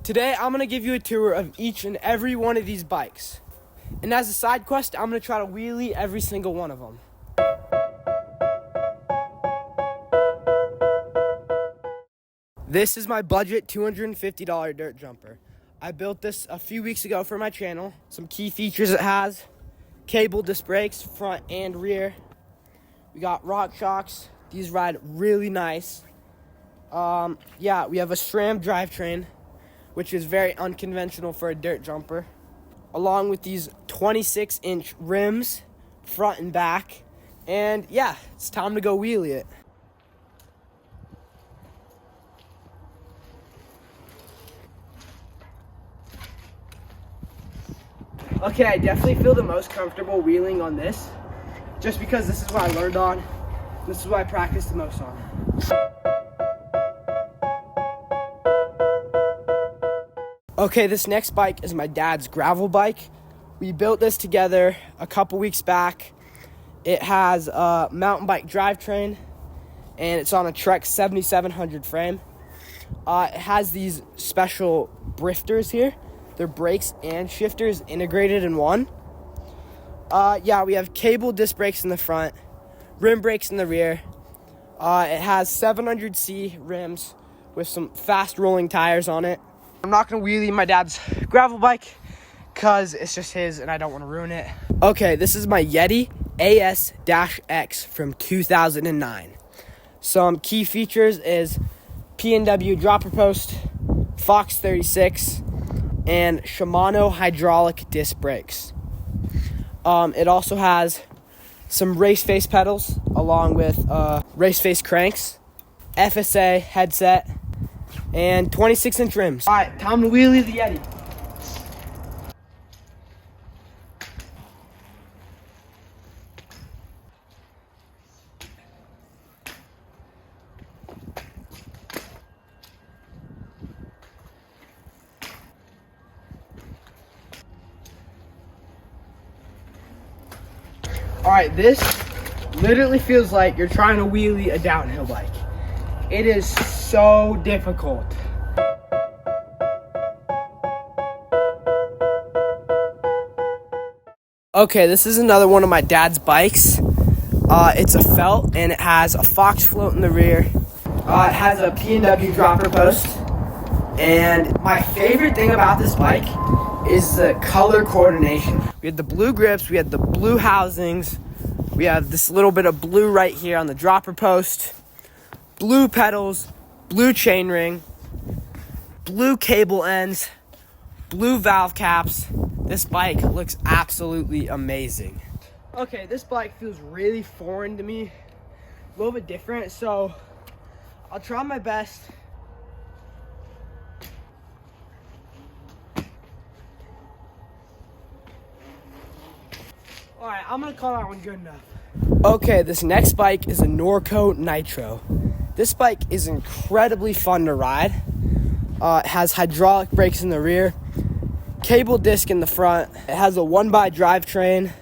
Today, I'm going to give you a tour of each and every one of these bikes. And as a side quest, I'm going to try to wheelie every single one of them. This is my budget $250 dirt jumper. I built this a few weeks ago for my channel. Some key features it has: cable disc brakes, front and rear. We got rock shocks. These ride really nice. We have a SRAM drivetrain, which is very unconventional for a dirt jumper, along with these 26-inch rims, front and back. And yeah, it's time to go wheelie it. Okay, I definitely feel the most comfortable wheeling on this, just because this is what I learned on. This is what I practiced the most on. Okay, this next bike is my dad's gravel bike. We built this together a couple weeks back. It has a mountain bike drivetrain, and it's on a Trek 7700 frame. It has these special brifters here. They're brakes and shifters integrated in one. We have cable disc brakes in the front, rim brakes in the rear. It has 700C rims with some fast rolling tires on it. I'm not going to wheelie my dad's gravel bike because it's just his and I don't want to ruin it. Okay, this is my Yeti AS-X from 2009. Some key features is P&W dropper post, Fox 36, and Shimano hydraulic disc brakes. It also has some race face pedals along with race face cranks, FSA headset, and 26-inch rims. All right, time to wheelie the Yeti. All right, this literally feels like you're trying to wheelie a downhill bike. It is so difficult. Okay, this is another one of my dad's bikes. It's a felt and it has a Fox float in the rear. It has a P&W dropper post. And my favorite thing about this bike is the color coordination. We had the blue grips, we had the blue housings, we have this little bit of blue right here on the dropper post, blue pedals, blue chainring, blue cable ends, blue valve caps. This bike looks absolutely amazing. Okay, this bike feels really foreign to me, a little bit different, so I'll try my best. All right, I'm gonna call that one good enough. Okay, this next bike is a Norco Nitro. This bike is incredibly fun to ride. It has hydraulic brakes in the rear, cable disc in the front. It has a 1x drivetrain.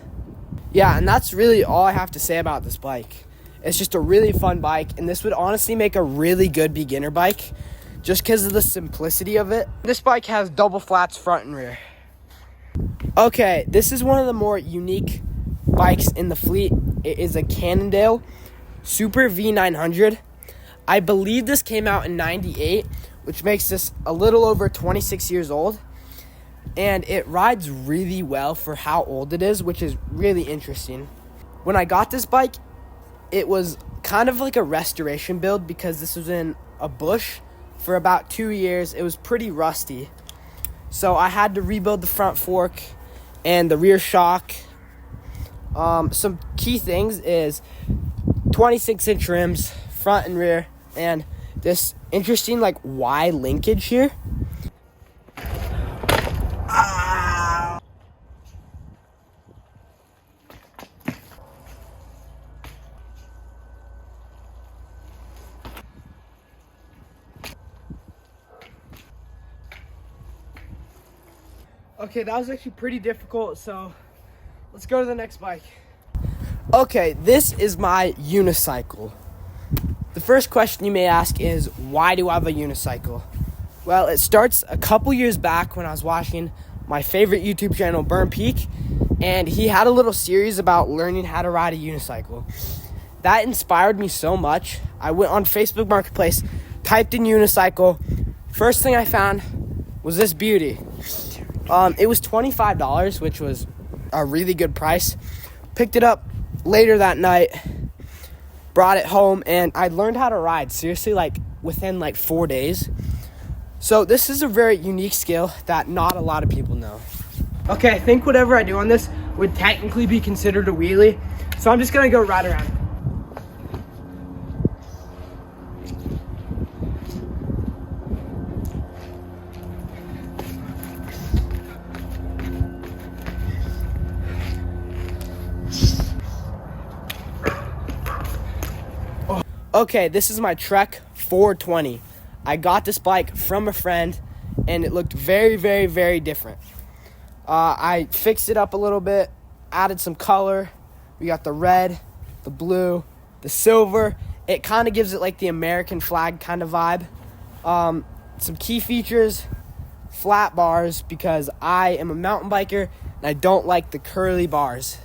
Yeah, and that's really all I have to say about this bike. It's just a really fun bike, and this would honestly make a really good beginner bike just because of the simplicity of it. This bike has double flats front and rear. Okay, this is one of the more unique bikes in the fleet. It is a Cannondale Super V900. I believe this came out in '98, which makes this a little over 26 years old. And it rides really well for how old it is, which is really interesting. When I got this bike, it was kind of like a restoration build because this was in a bush for about 2 years. It was pretty rusty. So I had to rebuild the front fork and the rear shock. Some key things is 26-inch rims, front and rear, and this interesting Y linkage here. Okay, that was actually pretty difficult, so let's go to the next bike. Okay, this is my unicycle. The first question you may ask is, why do I have a unicycle? Well, it starts a couple years back when I was watching my favorite YouTube channel, Burn Peak, and he had a little series about learning how to ride a unicycle. That inspired me so much. I went on Facebook Marketplace, typed in unicycle. First thing I found was this beauty. It was $25, which was a really good price. Picked it up later that night, brought it home, and I learned how to ride, seriously, like within like 4 days. So this is a very unique skill that not a lot of people know. Okay, I think whatever I do on this would technically be considered a wheelie. So I'm just gonna go ride around. Okay, this is my Trek 420. I got this bike from a friend, and it looked very, very, very different. I fixed it up a little bit, added some color. We got the red, the blue, the silver. It kind of gives it like the American flag kind of vibe. Some key features, flat bars, because I am a mountain biker and I don't like the curly bars.